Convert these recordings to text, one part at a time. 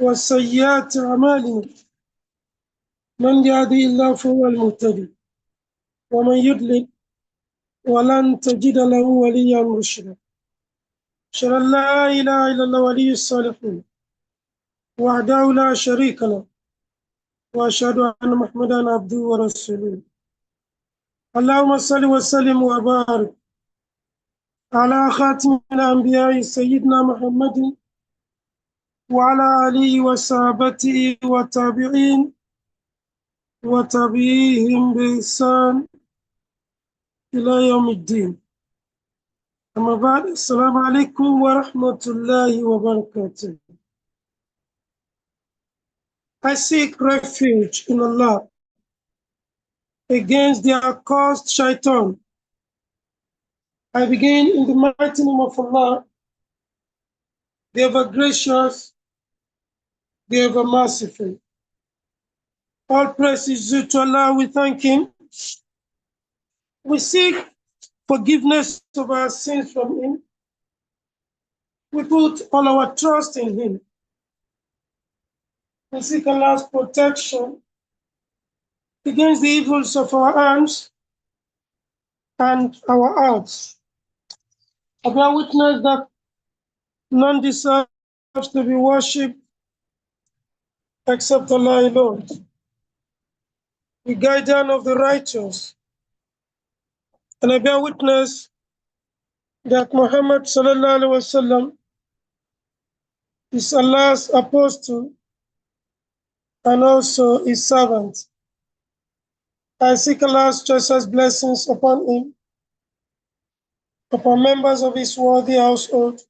وسيئات أعمالنا من يهده الله فهو المهتدي ومن يضلل ولن تجد له وليا مرشدا أشهد أن لا إله إلا الله ولي الصالحين وحده لا شريك له وأشهد أن محمدا عبده ورسوله اللهم صل وسلم وبارك على خاتم الأنبياء سيدنا محمد وعلى آله وصحبه والتابعين وتابعيهم بإحسان إلى يوم الدين. أما بعد السلام عليكم ورحمة الله وبركاته. I seek refuge in Allah against the accursed shaitan. I begin in the mighty name of Allah, the ever gracious, the ever merciful. All praise is due to Allah. We thank Him. We seek forgiveness of our sins from Him. We put all our trust in Him. We seek Allah's protection against the evils of our hands and our hearts. I bear witness that none deserves to be worshipped except Allah alone, the guardian of the righteous. And I bear witness that Muhammad sallallahu alaihi wasallam is Allah's apostle and also his servant. I seek Allah's choicest blessings upon him, upon members of his worthy household,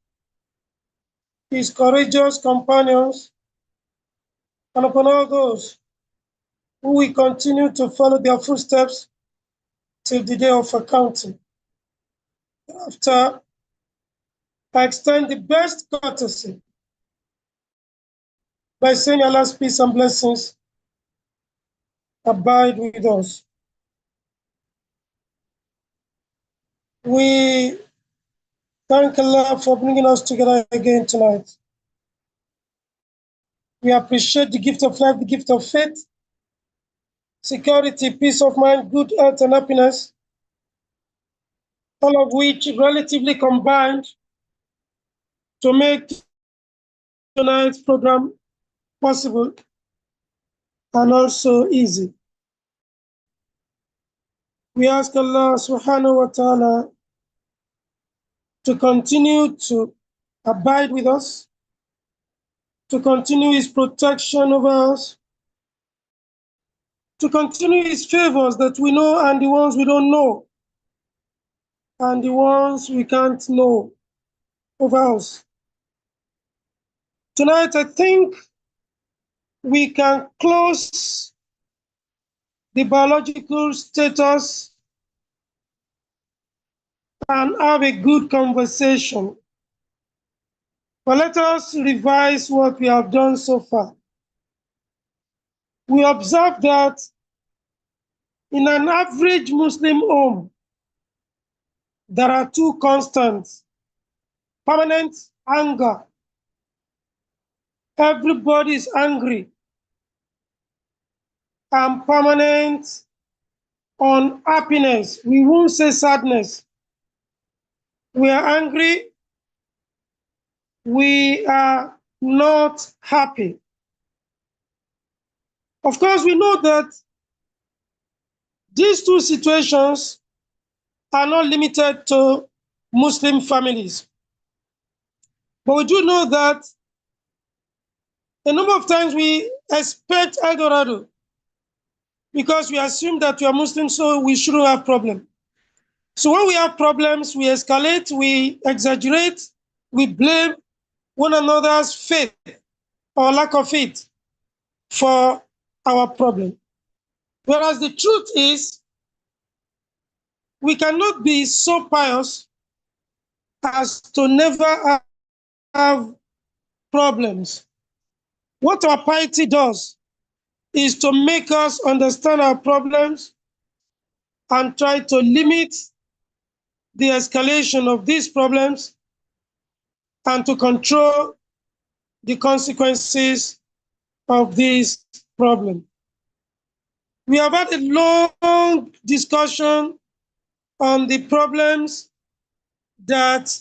his courageous companions, and upon all those who will continue to follow their footsteps till the day of accounting. After, I extend the best courtesy by saying Allah's peace and blessings abide with us. We thank Allah for bringing us together again tonight. We appreciate the gift of life, the gift of faith, security, peace of mind, good health, and happiness, all of which relatively combined to make tonight's program possible and also easy. We ask Allah subhanahu wa ta'ala to continue to abide with us, to continue His protection over us, to continue His favors that we know and the ones we don't know, and the ones we can't know over us. Tonight, I think we can close the biological status and have a good conversation. But let us revise what we have done so far. We observe that in an average Muslim home, there are two constants: permanent anger. Everybody is angry. And permanent unhappiness. We won't say sadness. We are angry. We are not happy. Of course, we know that these two situations are not limited to Muslim families. But we do know that a number of times we expect Eldorado because we assume that we are Muslim, so we shouldn't have problems. So when we have problems, we escalate, we exaggerate, we blame one another's faith or lack of faith for our problem. Whereas the truth is, we cannot be so pious as to never have problems. What our piety does is to make us understand our problems and try to limit the escalation of these problems and to control the consequences of this problem. We have had a long discussion on the problems that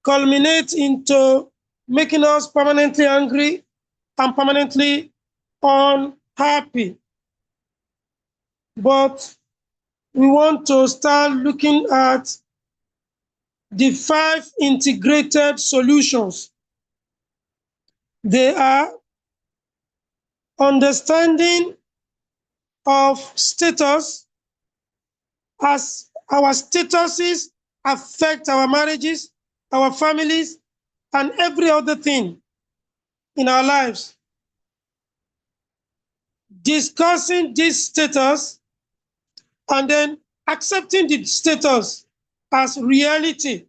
culminate into making us permanently angry and permanently unhappy. But we want to start looking at the 5 integrated solutions. They are understanding of status, as our statuses affect our marriages, our families, and every other thing in our lives. Discussing this status and then accepting the status as reality,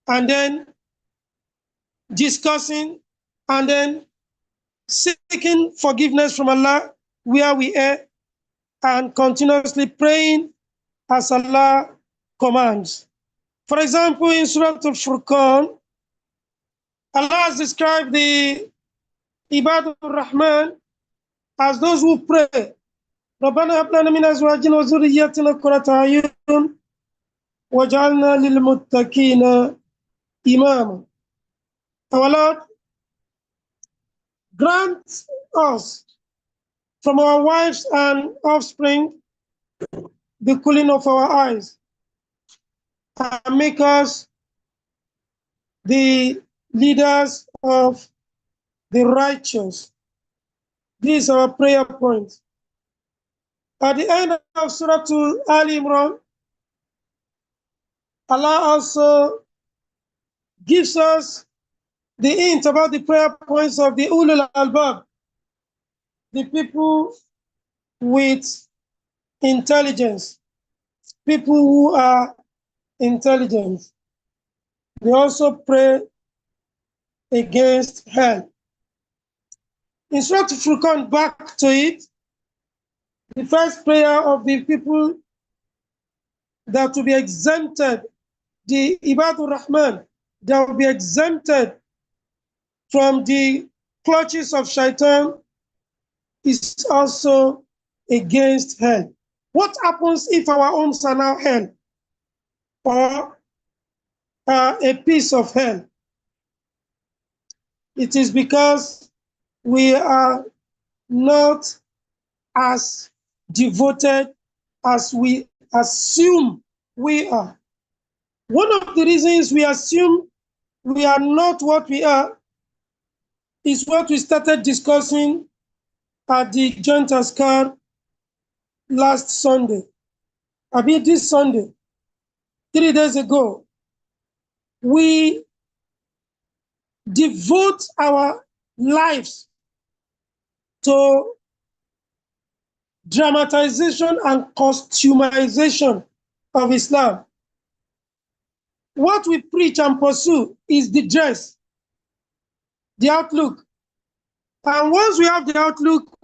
and then discussing and then seeking forgiveness from Allah where we err, and continuously praying as Allah commands. For example, in Surah Al-Furqan, Allah has described the Ibadur Rahman as those who pray. رَبَّنَا هَبْ لَنَا مِنْ أَزْوَاجِنَا وَذُرِّيَّاتِنَا قُرَّةَ أَعْيُنٍ وَاجْعَلْنَا لِلْمُتَّقِينَ إِمَامًا. Our Lord, grant us from our wives and offspring the cooling of our eyes, and make us the leaders of the righteous. This is our prayer point. At the end of Surah Al Imran, Allah also gives us the hint about the prayer points of the Ulul Albab, the people with intelligence, people who are intelligent. They also pray against hell. In Surah Al-Furqan, back to it, the first prayer of the people that will be exempted, the Ibadur Rahman, that will be exempted from the clutches of Shaitan, is also against hell. What happens if our homes are now hell, or a piece of hell? It is because we are not as devoted as we assume we are. One of the reasons we assume we are not what we are is what we started discussing at the joint Askar last Sunday. I mean, this Sunday, 3 days ago. We devote our lives to dramatization and costumization of Islam. What we preach and pursue is the dress, the outlook. And once we have the outlook,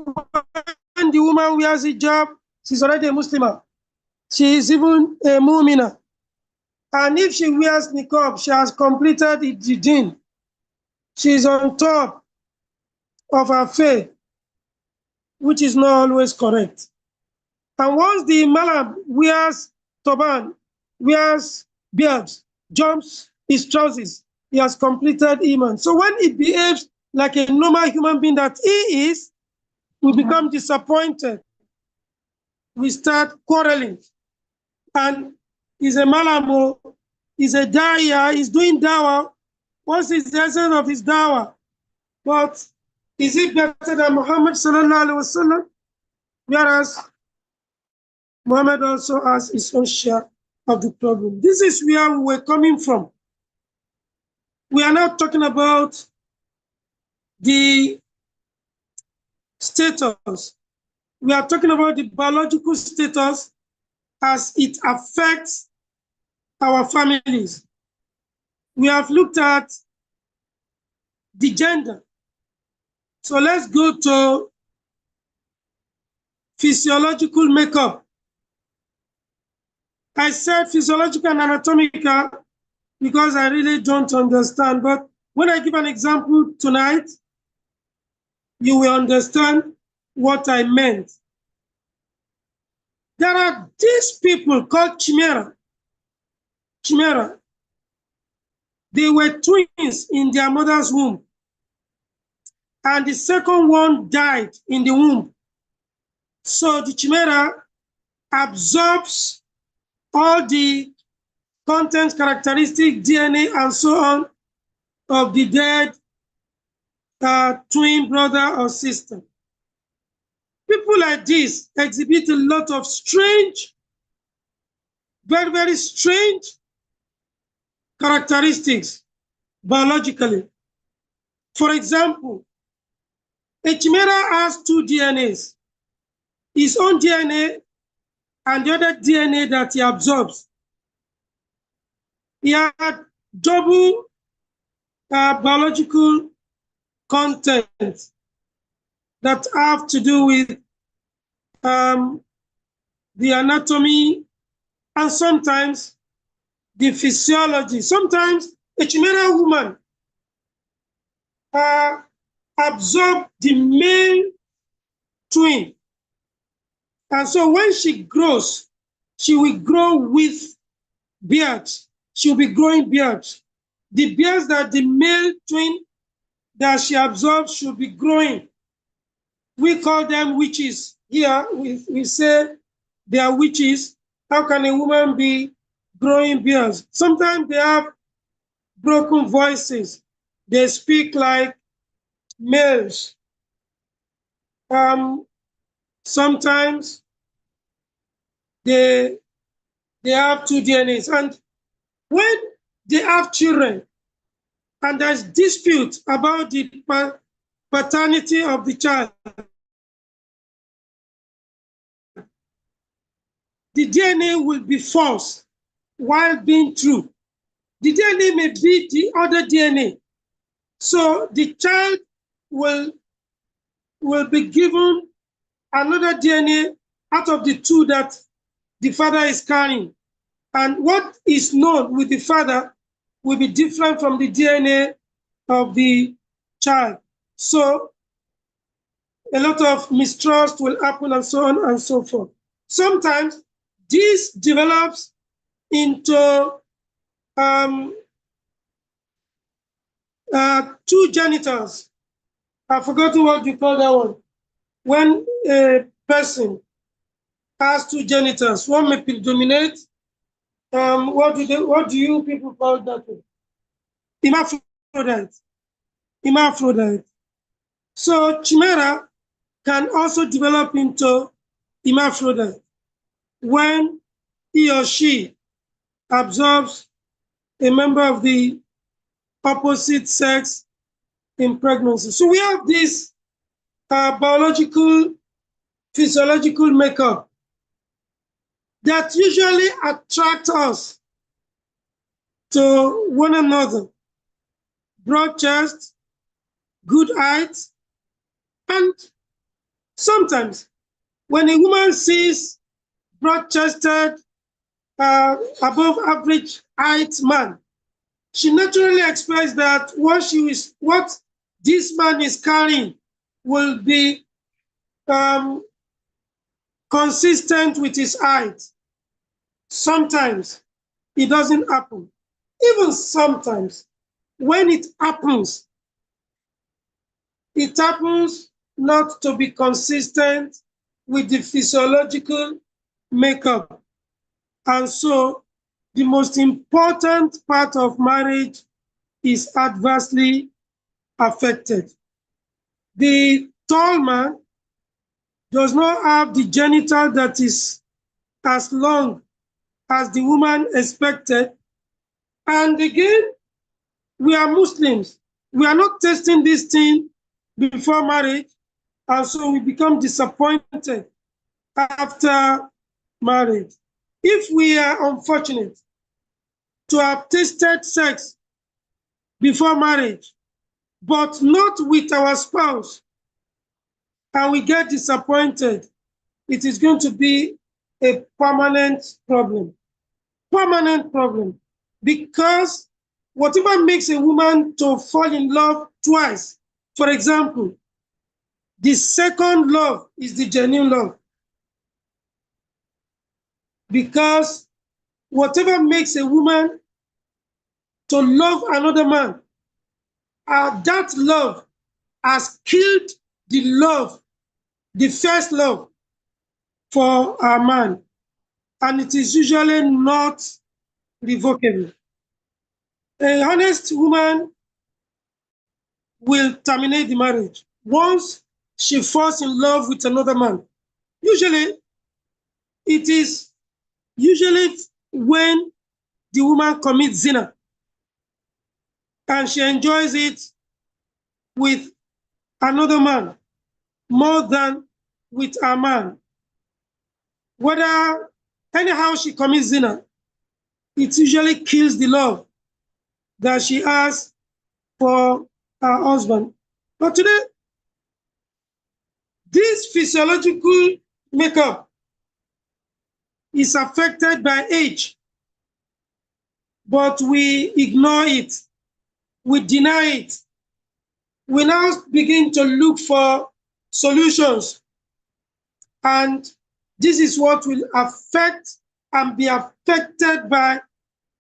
when the woman wears a hijab, she's already a Muslimah. She is even a mu'mina. And if she wears niqab, she has completed the deen. She is on top of her faith, which is not always correct. And once the Malab wears turban, wears beards, jumps his trousers, he has completed Iman. So when he behaves like a normal human being that he is, we become disappointed. We start quarreling. And he's a Malamo, he's a Daya, he's doing Dawah. What's the essence of his Dawah? But is it better than Muhammad sallallahu alaihi wasallam? Whereas Muhammad also has his own share of the problem. This is where we were coming from. We are now talking about the status. We are talking about the biological status as it affects our families. We have looked at the gender. So let's go to physiological makeup. I said physiological and anatomical because I really don't understand. But when I give an example tonight, you will understand what I meant. There are these people called chimera. Chimera. They were twins in their mother's womb, and the second one died in the womb. So the chimera absorbs all the content, characteristic, DNA, and so on of the dead twin brother or sister. People like this exhibit a lot of strange, very, very strange characteristics biologically. For example, a chimera has two DNAs, his own DNA and the other DNA that he absorbs. He had double biological content that have to do with the anatomy and sometimes the physiology. Sometimes a chimera woman absorbs the male twin. And so when she grows, she will grow with beards. She will be growing beards. The beards that the male twin that she absorbs should be growing. We call them witches. Here we say they are witches. How can a woman be growing beards? Sometimes they have broken voices. They speak like males. Sometimes they have two DNAs. And when they have children and there's dispute about the paternity of the child, the DNA will be false while being true. The DNA may be the other DNA. So the child will be given another DNA out of the two that the father is carrying. And what is known with the father will be different from the DNA of the child. So a lot of mistrust will happen and so on and so forth. Sometimes this develops into two genitals. I've forgotten what you call that one. When a person has two genitals, one may predominate. What do you people call that one? Hermaphrodite. Hermaphrodite. So chimera can also develop into hermaphrodite when he or she absorbs a member of the opposite sex in pregnancy. So we have this biological, physiological makeup that usually attract us to one another. Broad chest, good height, and sometimes when a woman sees broad-chested, above average height man, she naturally expects that what this man is carrying will be consistent with his height. Sometimes it doesn't happen. Even sometimes, when it happens not to be consistent with the physiological makeup. And so the most important part of marriage is adversely affected. The tall man does not have the genital that is as long as the woman expected. And again, we are Muslims. We are not testing this thing before marriage, and so we become disappointed after marriage. If we are unfortunate to have tasted sex before marriage, but not with our spouse, and we get disappointed, it is going to be a permanent problem. Permanent problem. Because whatever makes a woman to fall in love twice, for example, The second love is the genuine love. Because whatever makes a woman to love another man, that love has killed the love, the first love for a man, and it is usually not revocable. A honest woman will terminate the marriage once she falls in love with another man. Usually, it is when the woman commits zina and she enjoys it with another man more than with a man. Whether anyhow she commits zina, it usually kills the love that she has for her husband. But today, this physiological makeup is affected by age, but we ignore it, we deny it. We now begin to look for solutions, and this is what will affect and be affected by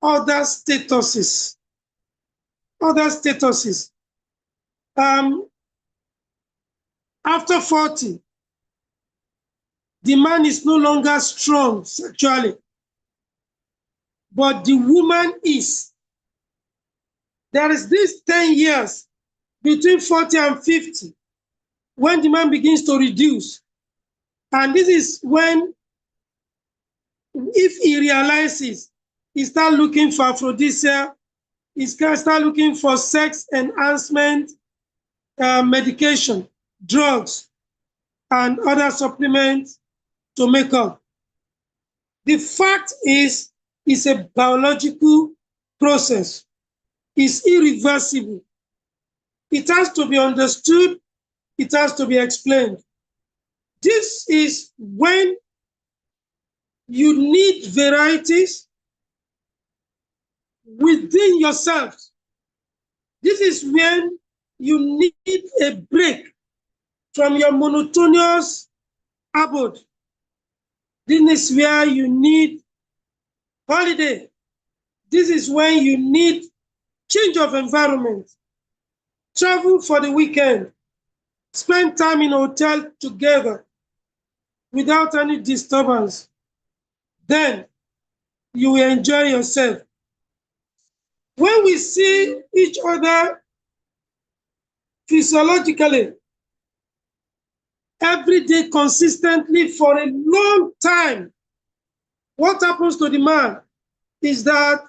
other statuses. After 40, the man is no longer strong sexually, but the woman is. There is this 10 years between 40 and 50 when the man begins to reduce. And this is when, if he realizes, he starts looking for aphrodisiac, he starts looking for sex enhancement medication, drugs, and other supplements to make up. The fact is, it's a biological process. It's irreversible. It has to be understood. It has to be explained. This is when you need varieties within yourself. This is when you need a break from your monotonous abode. This is where you need holiday. This is when you need change of environment. Travel for the weekend. Spend time in a hotel together without any disturbance. Then you will enjoy yourself. When we see each other physiologically, every day consistently for a long time, what happens to the man is that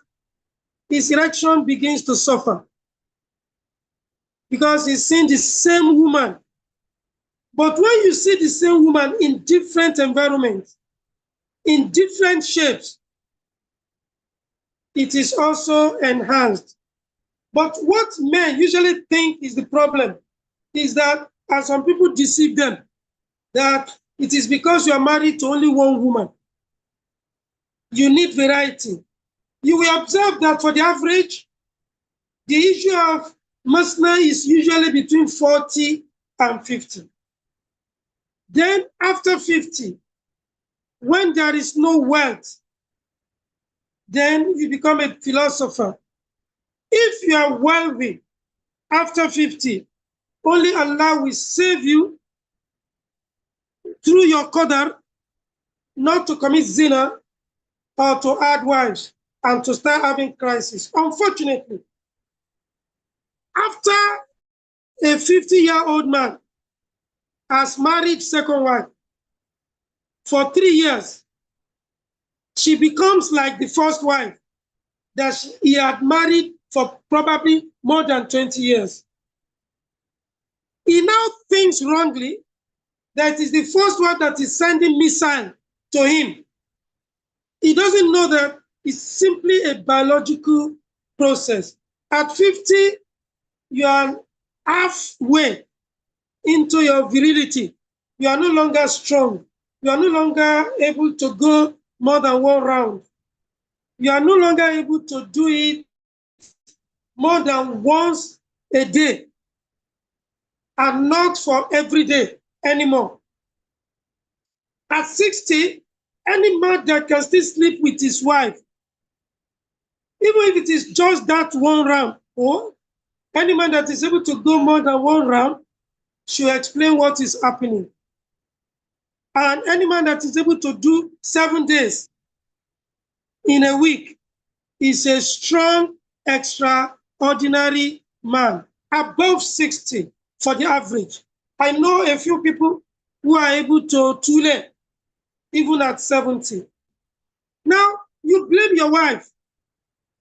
his erection begins to suffer because he's seeing the same woman. But when you see the same woman in different environments, in different shapes, it is also enhanced. But what men usually think is the problem is that, and some people deceive them, that it is because you are married to only one woman. You need variety. You will observe that for the average, the issue of masna is usually between 40 and 50. Then after 50, when there is no wealth, then you become a philosopher. If you are wealthy after 50, only Allah will save you through your qadar not to commit zina or to add wives and to start having crisis. Unfortunately, after a 50-year-old man has married second wife for 3 years, she becomes like the first wife that he had married for probably more than 20 years. He now thinks wrongly that is the first one that is sending missile to him. He doesn't know that it's simply a biological process. At 50, you are halfway into your virility. You are no longer strong. You are no longer able to go more than one round. You are no longer able to do it more than once a day, and not for every day. anymore. At 60, any man that can still sleep with his wife, even if it is just that one round, or any man that is able to go more than one round, should explain what is happening. And any man that is able to do 7 days in a week is a strong, extraordinary man, above 60 for the average. I know a few people who are able to tule even at 70. Now, you blame your wife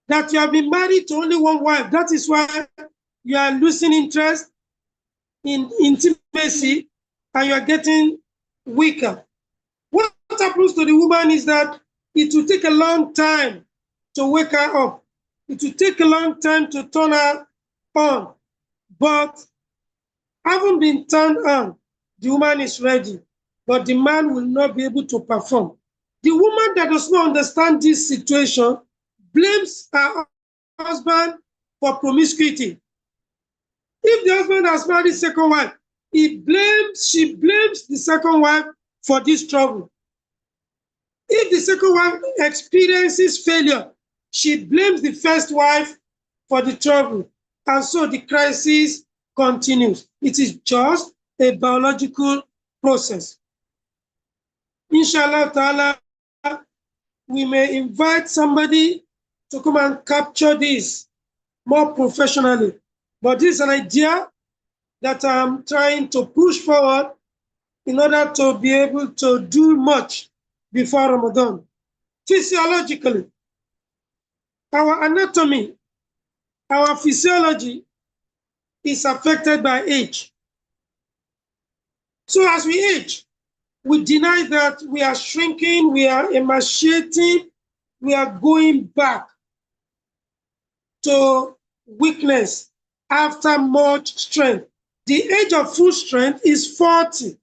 that you have been married to only one wife. That is why you are losing interest in intimacy and you are getting weaker. What happens to the woman is that it will take a long time to wake her up. It will take a long time to turn her on. But having been turned on, the woman is ready, but the man will not be able to perform. The woman that does not understand this situation blames her husband for promiscuity. If the husband has married a second wife, she blames the second wife for this trouble. If the second wife experiences failure, she blames the first wife for the trouble. And so the crisis continues. It is just a biological process. Inshallah ta'ala, we may invite somebody to come and capture this more professionally. But this is an idea that I'm trying to push forward in order to be able to do much before Ramadan. Physiologically, our anatomy, our physiology is affected by age. So as we age, we deny that we are shrinking, we are emaciating, we are going back to weakness after much strength. The age of full strength is 40.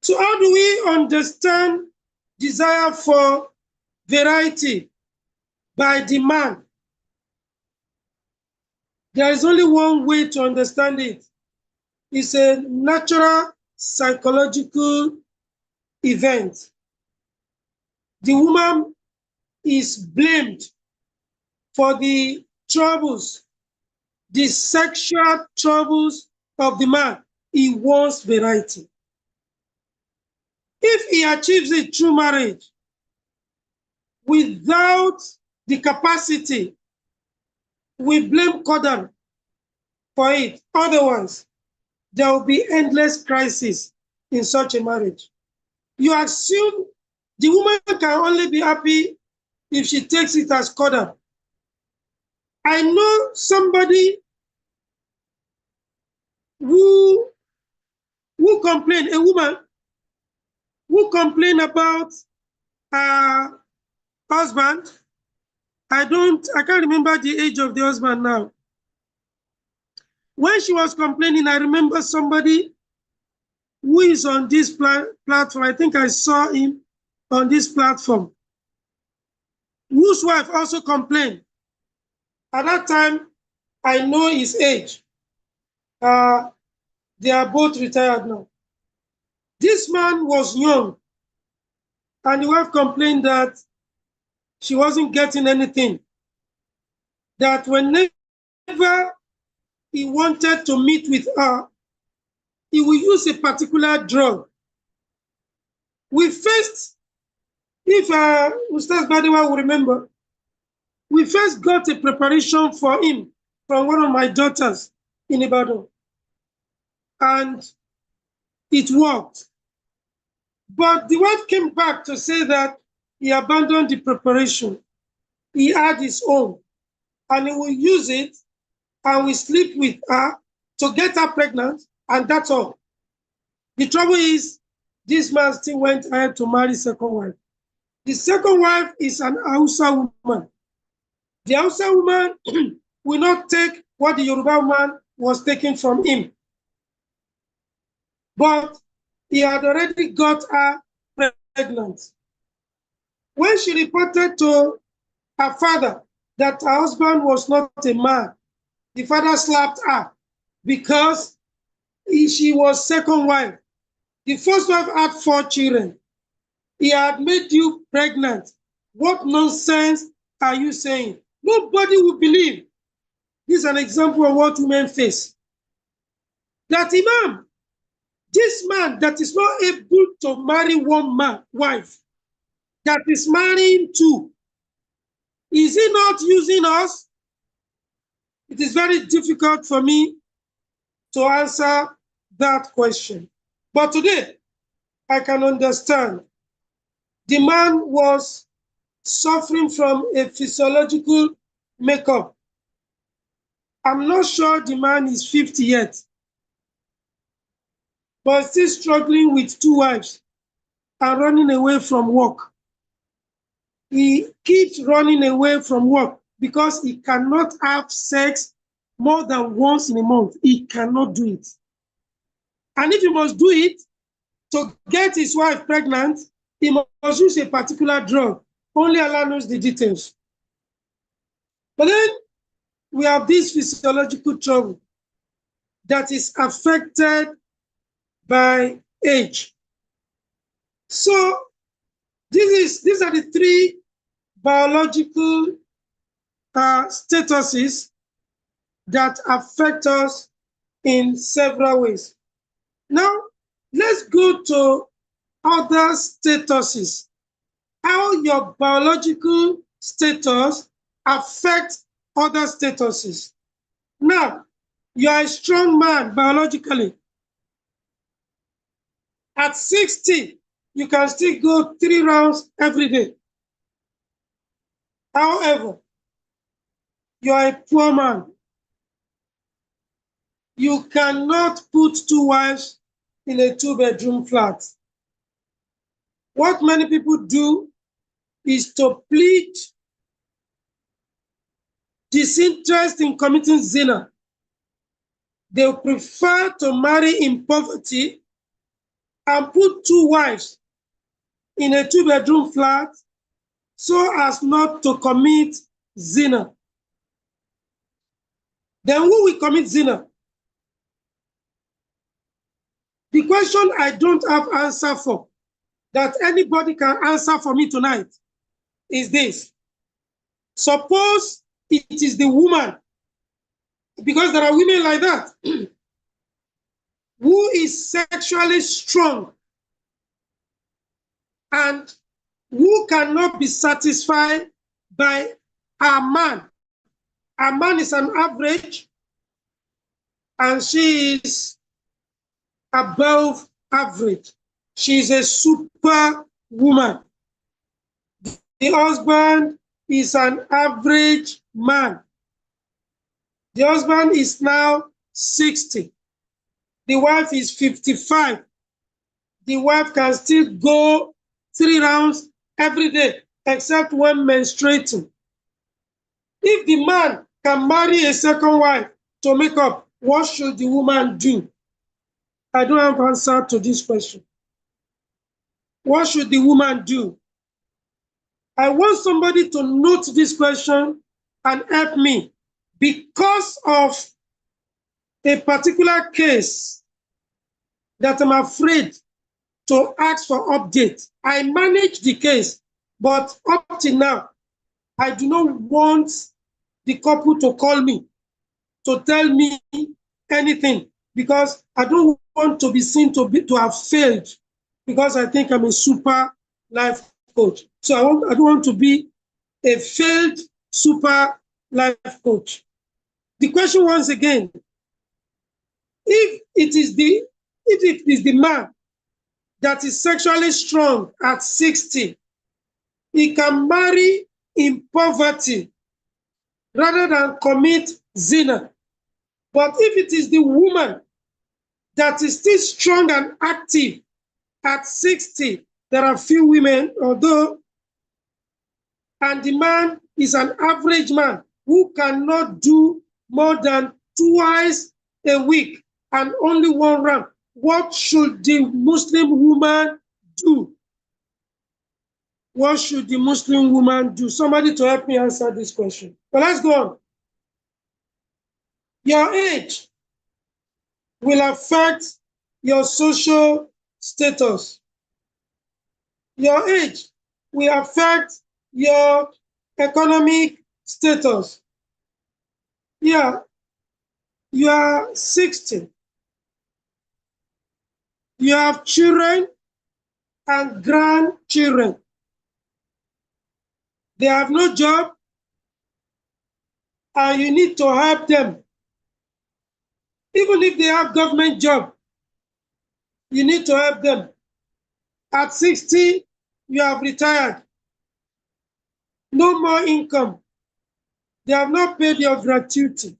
So how do we understand desire for variety by demand? There is only one way to understand it. It's a natural psychological event. The woman is blamed for the troubles, the sexual troubles of the man. He wants variety. If he achieves it through marriage without the capacity, we blame Qadar for it. Otherwise, there will be endless crisis in such a marriage. You assume the woman can only be happy if she takes it as Qadar. I know somebody who complained, a woman who complained about her husband. I can't remember the age of the husband now. When she was complaining, I remember somebody who is on this platform. I think I saw him on this platform, whose wife also complained. At that time, I know his age. They are both retired now. This man was young, and the wife complained that she wasn't getting anything. That whenever he wanted to meet with her, he will use a particular drug. We first, if Ustaz Badiwa will remember, we first got a preparation for him from one of my daughters in Ibadan. And it worked. But the wife came back to say that he abandoned the preparation. He had his own, and he will use it, and we sleep with her to get her pregnant, and that's all. The trouble is, this man still went ahead to marry second wife. The second wife is an Hausa woman. The Hausa woman will not take what the Yoruba man was taking from him. But he had already got her pregnant. When she reported to her father that her husband was not a man, the father slapped her because she was second wife. The first wife had 4 children. He had made you pregnant. What nonsense are you saying? Nobody will believe. This is an example of what women face. That Imam, this man that is not able to marry one wife, that is marrying 2, is he not using us? It is very difficult for me to answer that question. But today, I can understand. The man was suffering from a physiological makeup. I'm not sure the man is 50 yet, but still struggling with 2 wives and running away from work. He keeps running away from work because he cannot have sex more than once in a month. He cannot do it. And if he must do it to get his wife pregnant, he must use a particular drug. Only Allah knows the details. But then we have this physiological trouble that is affected by age. So these are the 3 biological statuses that affect us in several ways. Now, let's go to other statuses. How your biological status affects other statuses. Now, you are a strong man biologically. At 60, you can still go 3 rounds every day. However, you are a poor man. You cannot put 2 wives in a 2-bedroom flat. What many people do is to plead disinterest in committing zina. They prefer to marry in poverty and put 2 wives in a 2-bedroom flat so as not to commit zina. Then who will commit zina? The question I don't have answer for, that anybody can answer for me tonight, is this. Suppose it is the woman, because there are women like that, who is sexually strong and who cannot be satisfied by a man. A man is an average, and she is above average. She is a super woman. The husband is an average man. The husband is now 60. The wife is 55. The wife can still go 3 rounds every day, except when menstruating. If the man can marry a second wife to make up, what should the woman do? I don't have an answer to this question. What should the woman do? I want somebody to note this question and help me, because of a particular case that I'm afraid to ask for update. I manage the case, but up till now, I do not want the couple to call me to tell me anything, because I don't want to be seen to have failed, because I think I'm a super life coach. So I don't want to be a failed super life coach. The question once again, if it is the man that is sexually strong at 60, he can marry in poverty rather than commit zina. But if it is the woman that is still strong and active at 60, there are few women, although, and the man is an average man who cannot do more than twice a week and only 1 round. What should the Muslim woman do? What should the Muslim woman do? Somebody to help me answer this question. But let's go on. Your age. will affect your social status. Your age will affect your economic status. Yeah, you are 60. You have children and grandchildren. They have no job, and you need to help them. Even if they have government job, you need to help them. At 60, you have retired. No more income. They have not paid your gratuity.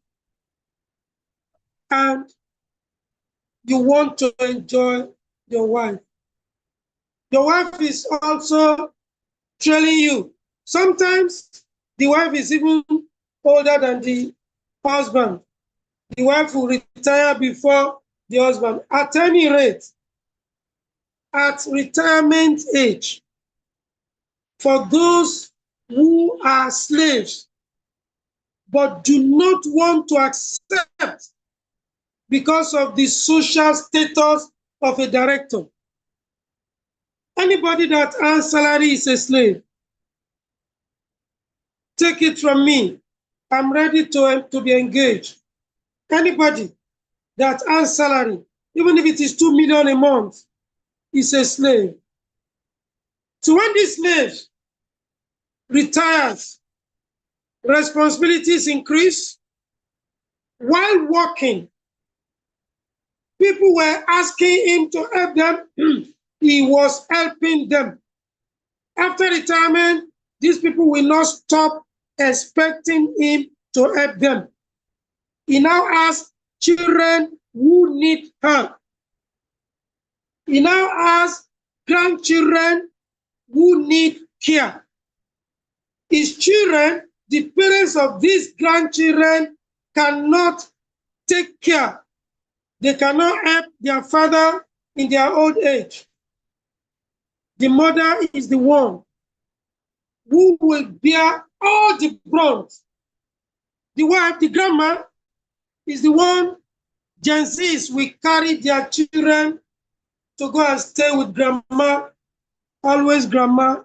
And you want to enjoy your wife. Your wife is also trailing you. Sometimes the wife is even older than the husband. The wife will retire before the husband. At any rate, at retirement age, for those who are slaves but do not want to accept because of the social status of a director. Anybody that earns salary is a slave. Take it from me. I'm ready to be engaged. Anybody that earns salary, even if it is 2 million a month, is a slave. So when this slave retires, responsibilities increase. While working, people were asking him to help them. He was helping them. After retirement, these people will not stop expecting him to help them. He now has children who need help. He now has grandchildren who need care. His children, the parents of these grandchildren, cannot take care. They cannot help their father in their old age. The mother is the one who will bear all the brunt. The wife, the grandma, is the one. Gen Zs will carry their children to go and stay with grandma, always grandma.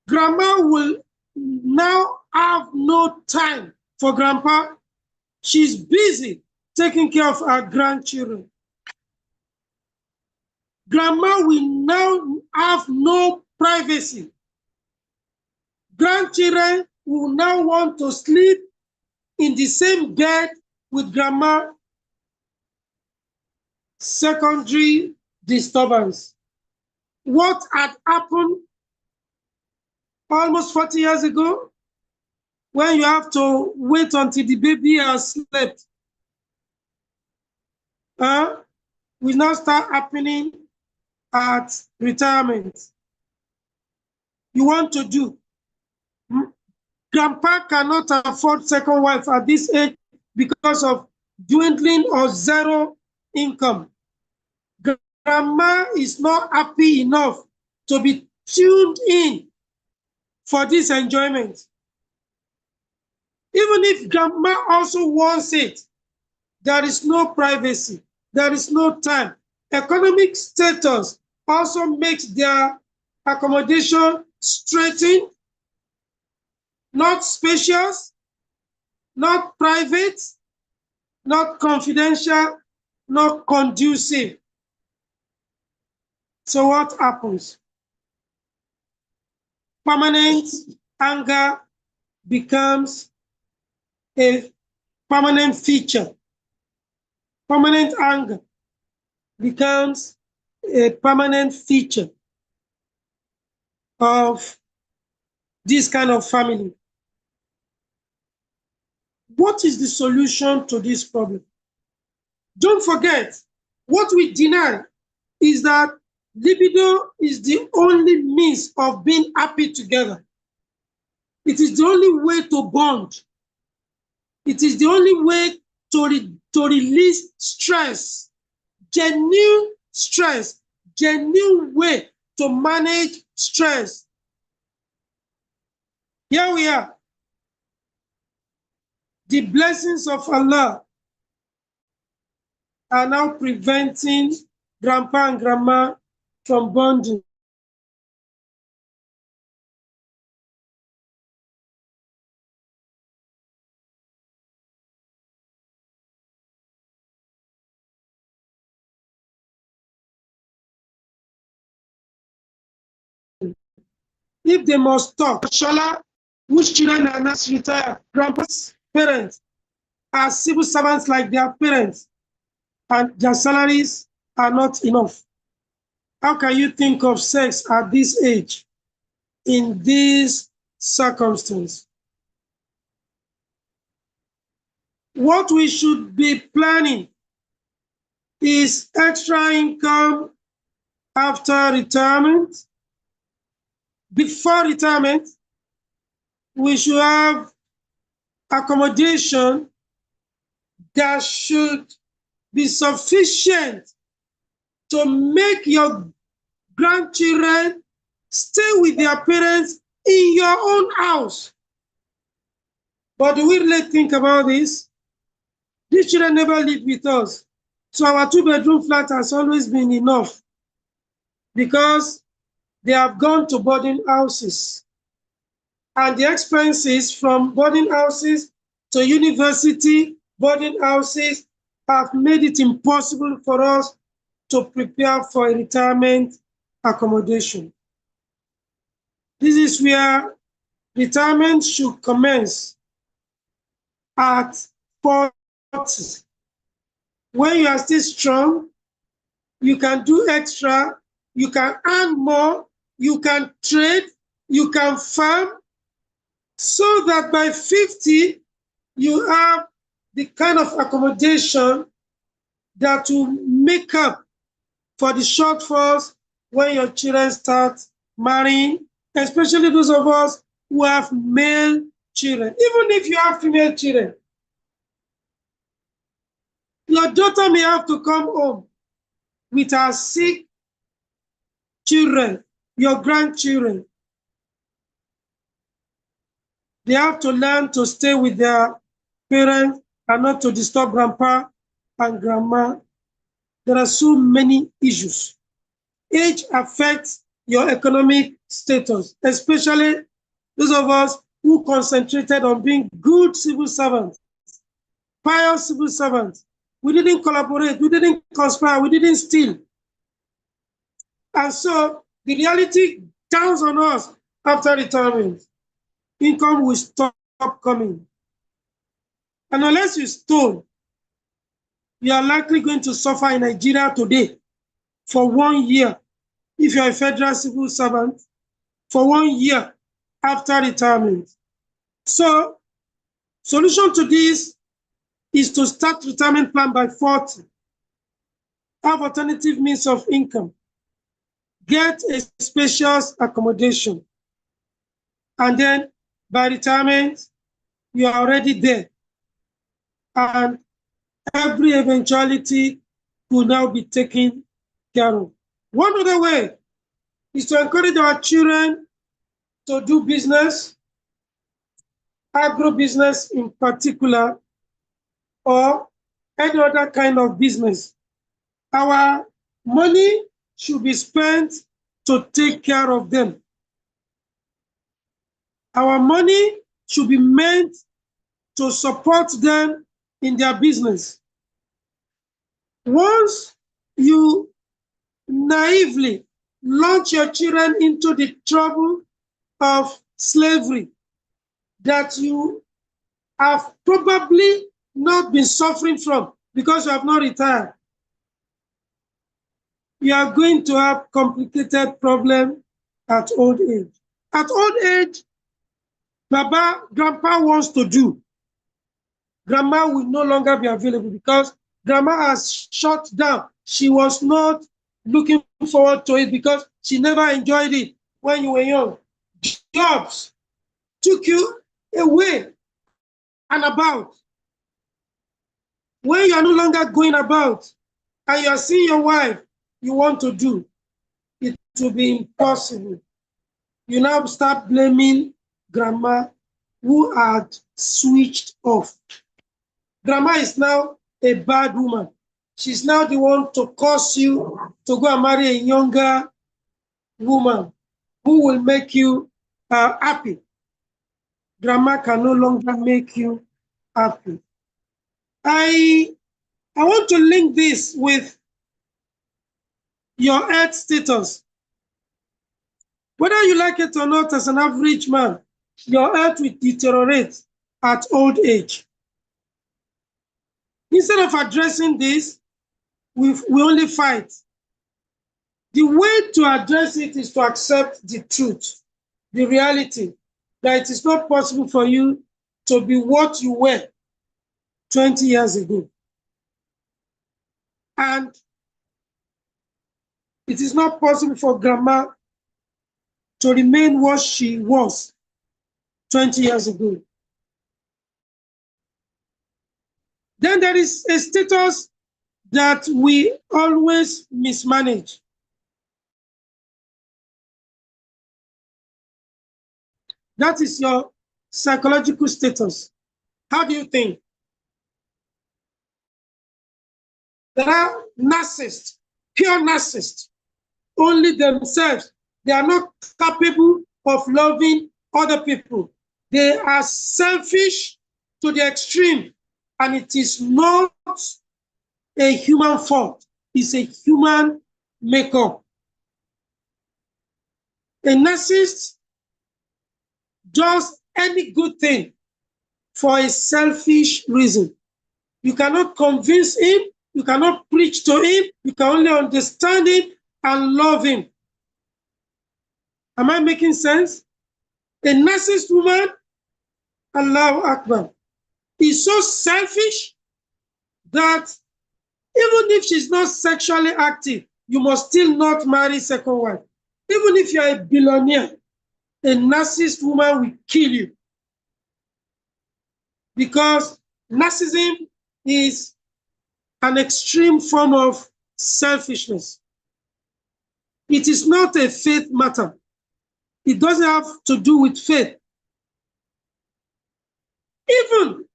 Grandma will now have no time for grandpa. She's busy taking care of her grandchildren. Grandma will now have no privacy. Grandchildren will now want to sleep in the same bed with grandma. Secondary disturbance. What had happened almost 40 years ago, when you have to wait until the baby has slept, will now start happening at retirement. You want to do. Grandpa cannot afford second wife at this age because of dwindling or zero income. Grandma is not happy enough to be tuned in for this enjoyment. Even if grandma also wants it, there is no privacy, there is no time. Economic status also makes their accommodation straitened, not spacious, not private, not confidential, not conducive. So what happens? Permanent anger becomes a permanent feature. Permanent anger becomes a permanent feature of this kind of family. What is the solution to this problem? Don't forget, what we deny is that libido is the only means of being happy together. It is the only way to bond. It is the only way to release stress, genuine stress, genuine way to manage stress. Here we are. The blessings of Allah are now preventing grandpa and grandma from bonding. If they must talk, Shola, which children are not retired, grandpa's parents are civil servants like their parents, and their salaries are not enough. How can you think of sex at this age in this circumstance? What we should be planning is extra income after retirement. Before retirement, we should have accommodation that should be sufficient to make your grandchildren stay with their parents in your own house. But do we really think about this? These children never live with us. So our 2-bedroom flat has always been enough because they have gone to boarding houses. And the expenses from boarding houses to university boarding houses have made it impossible for us to prepare for a retirement accommodation. This is where retirement should commence at 40. When you are still strong, you can do extra, you can earn more, you can trade, you can farm, so that by 50, you have the kind of accommodation that will make up for the shortfalls when your children start marrying, especially those of us who have male children. Even if you have female children, your daughter may have to come home with her sick children, your grandchildren. They have to learn to stay with their parents and not to disturb grandpa and grandma. There are so many issues. Age affects your economic status, especially those of us who concentrated on being good civil servants, pious civil servants. We didn't collaborate, we didn't conspire, we didn't steal. And so the reality downs on us after retirement. Income will stop coming. And unless you stole, you are likely going to suffer in Nigeria today for 1 year if you're a federal civil servant, for 1 year after retirement. So, solution to this is to start retirement plan by 40, have alternative means of income, get a spacious accommodation, and then by retirement, you are already there. And every eventuality will now be taken care of. One other way is to encourage our children to do business, agro-business in particular, or any other kind of business. Our money should be spent to take care of them. Our money should be meant to support them in their business. Once you naively launch your children into the trouble of slavery that you have probably not been suffering from because you have not retired, you are going to have complicated problems at old age. At old age, grandpa wants to do. Grandma will no longer be available because grandma has shut down. She was not looking forward to it because she never enjoyed it when you were young. Jobs took you away and about. When you are no longer going about and you are seeing your wife you want to do, it will be impossible. You now start blaming grandma who had switched off. Grandma is now a bad woman she's now the one to cause you to go and marry a younger woman who will make you happy. Grandma can no longer make you happy. I want to link this with your health status. Whether you like it or not, as an average man, your health will deteriorate at old age. Instead of addressing this, we only fight. The way to address it is to accept the truth, the reality, that it is not possible for you to be what you were 20 years ago. And it is not possible for grandma to remain what she was 20 years ago. Then there is a status that we always mismanage. That is your psychological status. How do you think? There are narcissists, pure narcissists, only themselves. They are not capable of loving other people. They are selfish to the extreme, and it is not a human fault. It's a human makeup. A narcissist does any good thing for a selfish reason. You cannot convince him, you cannot preach to him, you can only understand him and love him. Am I making sense? A narcissist woman, Allahu Akbar, is so selfish that even if she's not sexually active, you must still not marry second wife. Even if you're a billionaire, a narcissist woman will kill you. Because narcissism is an extreme form of selfishness. It is not a faith matter. It doesn't have to do with faith. Even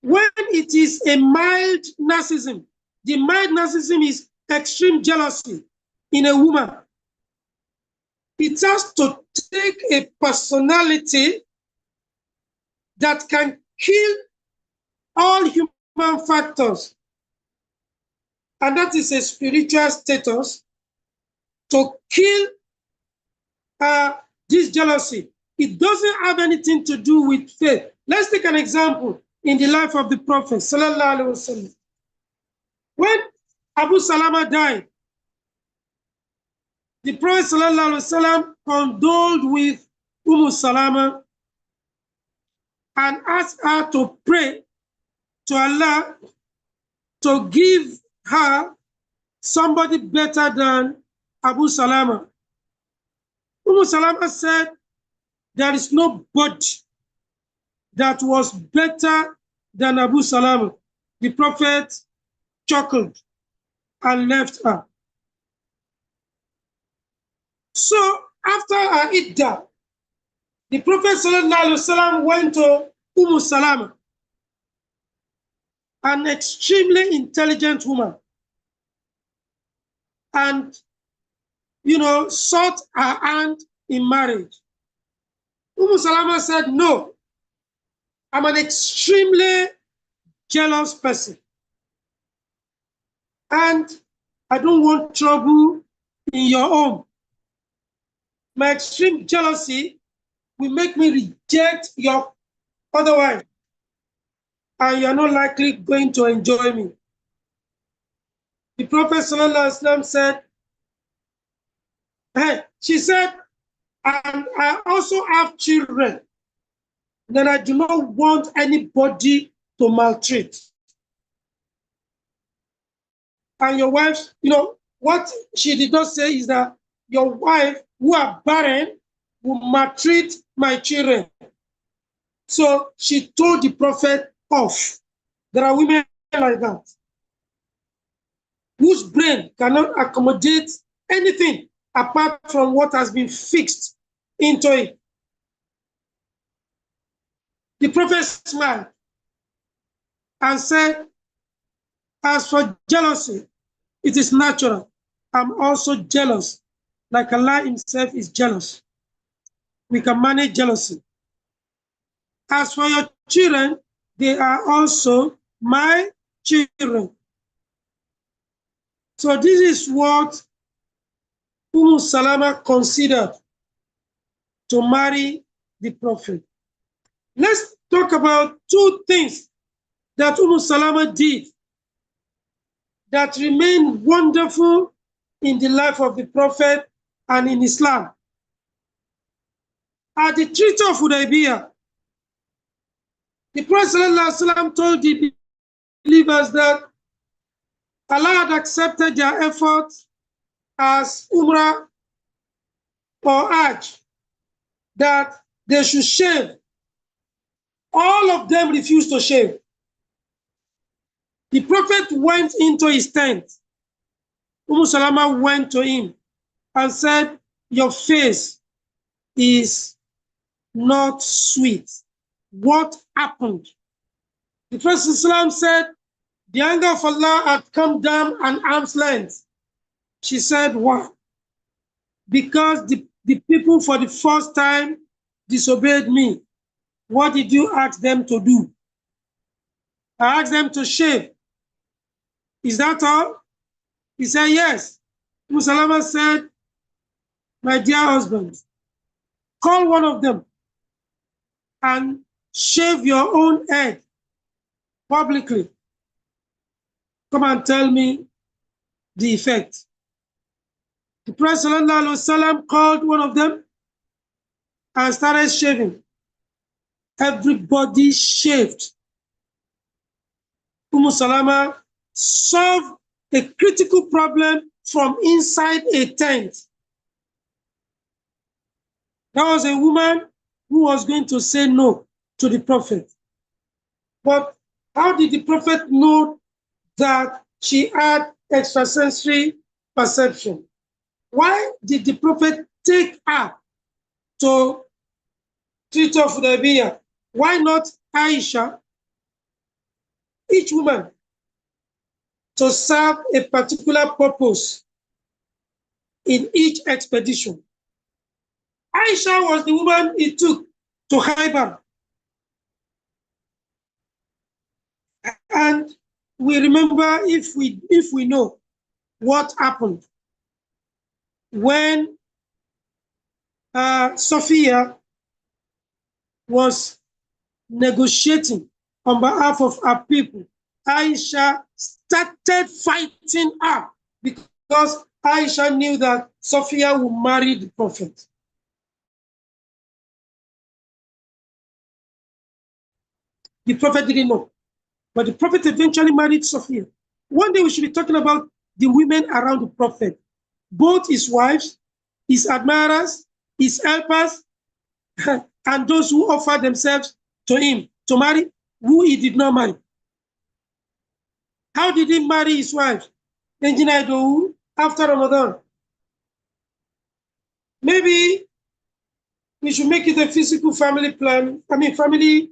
when it is a mild narcissism, the mild narcissism is extreme jealousy in a woman. It has to take a personality that can kill all human factors. And that is a spiritual status to kill this jealousy. It doesn't have anything to do with faith. Let's take an example in the life of the Prophet, sallallahu alaihi wasallam. When Abu Salama died, the Prophet sallallahu alaihi wasallam condoled with Salama and asked her to pray to Allah to give her somebody better than Abu Salama. Salama said, there is nobody that was better than Abu Salama. The Prophet chuckled and left her. So after her iddah, the Prophet ﷺ went to Salama, an extremely intelligent woman, and sought her hand in marriage. Salama said, no, I'm an extremely jealous person, and I don't want trouble in your home. My extreme jealousy will make me reject your other wife, and you're not likely going to enjoy me. The Prophet ﷺ said, hey, she said, and I also have children that I do not want anybody to maltreat. And your wife, what she did not say is that your wife who are barren will maltreat my children. So she told the Prophet off. There are women like that, whose brain cannot accommodate anything apart from what has been fixed into it. The Prophet smiled and said, As for jealousy, it is natural. I'm also jealous, like Allah himself is jealous. We can manage jealousy. As for your children, they are also my children. So this is what Salama considered to marry the Prophet. Let's talk about two things that Salama did that remain wonderful in the life of the Prophet and in Islam. At the Treaty of Hudaybiyah, the Prophet ﷺ told the believers that Allah had accepted their efforts as Umrah or Hajj, that they should shave. All of them refused to shave. The Prophet went into his tent. Salama went to him and said, your face is not sweet. What happened? The Prophet ﷺ said, the anger of Allah had come down an arm's length. She said, why? Because the people for the first time disobeyed me. What did you ask them to do? I asked them to shave. Is that all? He said, yes. Salama said, my dear husband, call one of them and shave your own head publicly. Come and tell me the effect. The Prophet ﷺ called one of them and started shaving. Everybody shaved. Salama solved a critical problem from inside a tent. There was a woman who was going to say no to the Prophet. But how did the Prophet know that she had extrasensory perception? Why did the Prophet take her to Treaty of Hudaybiyah? Why not Aisha? Each woman to serve a particular purpose in each expedition. Aisha was the woman he took to Khaybar. And we remember, if we know what happened when Sophia was negotiating on behalf of her people, Aisha started fighting her because Aisha knew that Sophia would marry the Prophet. The Prophet didn't know, but the Prophet eventually married Sophia. One day we should be talking about the women around the Prophet, both his wives, his admirers, his helpers, and those who offered themselves to him to marry, who he did not marry. How did he marry his wife? After Ramadan. Maybe we should make it a physical family family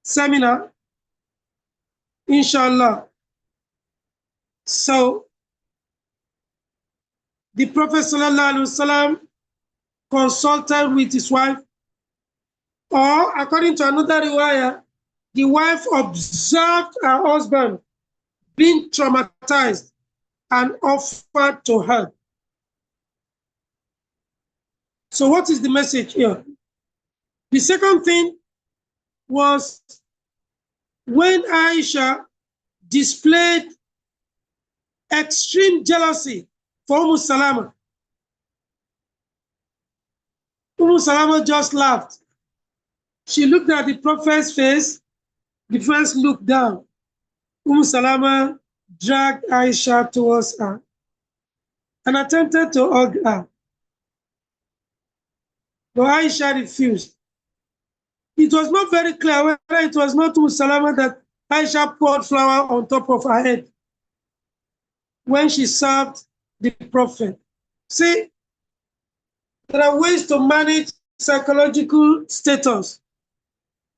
seminar, inshallah. So the Prophet ﷺ consulted with his wife, or according to another riwayah, the wife observed her husband being traumatized and offered to her. So what is the message here? The second thing was when Aisha displayed extreme jealousy for Salama. Salama just laughed. She looked at the Prophet's face. The Prophet looked down. Salama dragged Aisha towards her and attempted to hug her. But Aisha refused. It was not very clear whether it was not Salama that Aisha poured flour on top of her head when she served the Prophet. See, there are ways to manage psychological status.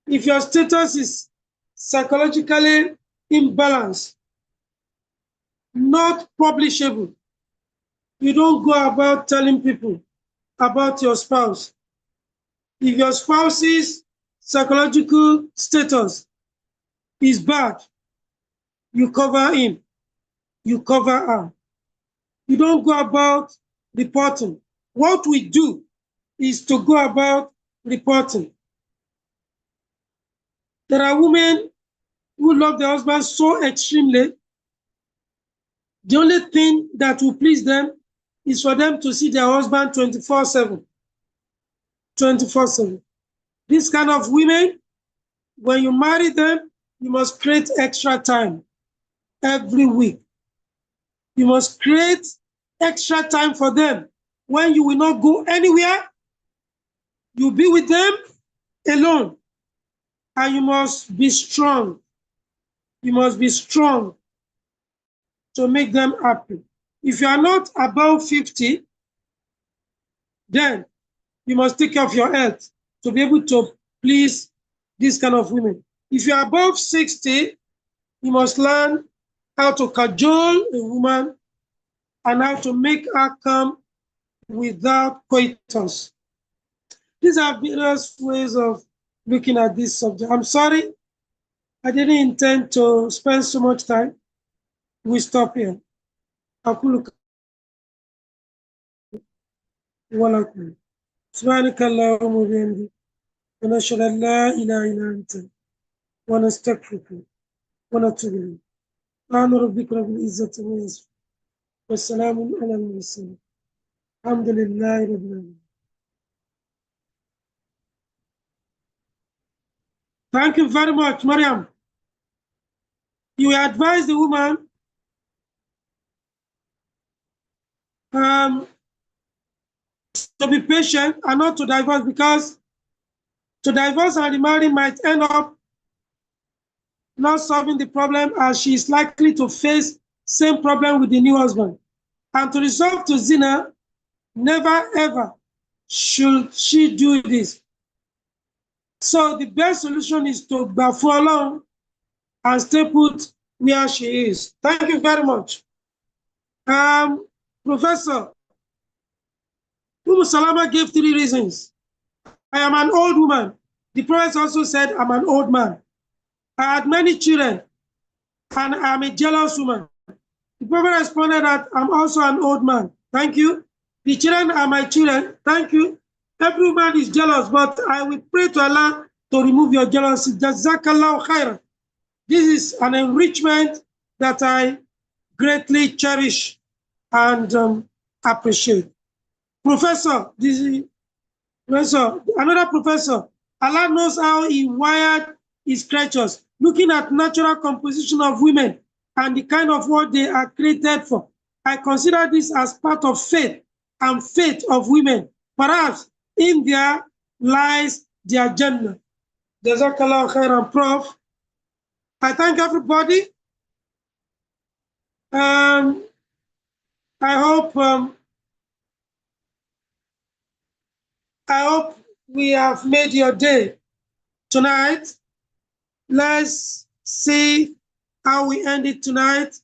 If your status is psychologically imbalanced, not publishable. You don't go about telling people about your spouse. If your spouse's psychological status is bad, you cover him, you cover her. You don't go about reporting. What we do is to go about reporting. There are women who love their husband so extremely, the only thing that will please them is for them to see their husband 24/7. 24/7. This kind of women, when you marry them, you must create extra time every week. You must create extra time for them. When you will not go anywhere, you'll be with them alone. And you must be strong. You must be strong to make them happy. If you are not above 50, then you must take care of your health to be able to please this kind of women. If you are above 60, you must learn how to cajole a woman and how to make her come without coitus. These are various ways of looking at this subject. I'm sorry, I didn't intend to spend so much time. We stop here. سبحانك اللهم وبحمدك ونشهد أن لا إله إلا أنت ونستغفرك ونتوب إليك. سبحان ربك رب العزة عما يصفون والسلام على المرسلين الحمد لله رب العالمين. Thank you very much, Mariam. You advise the woman to be patient and not to divorce, because to divorce and remarry might end up not solving the problem, as she is likely to face same problem with the new husband. And to resort to zina, never ever should she do this. So the best solution is to bafu along and stay put where she is. Thank you very much. Professor, Salama gave 3 reasons. I am an old woman. The Prophet also said, I'm an old man. I had many children, and I'm a jealous woman. The Prophet responded that I'm also an old man. Thank you. The children are my children. Thank you. Every man is jealous, but I will pray to Allah to remove your jealousy. Jazakallahu khairan. This is an enrichment that I greatly cherish and appreciate. Professor, another professor, Allah knows how he wired his creatures, looking at natural composition of women and the kind of world they are created for. I consider this as part of faith and faith of women. Perhaps in there lies their Jannah. Jazakallah khairan, Prof. I thank everybody. I hope we have made your day tonight. Let's see how we end it tonight.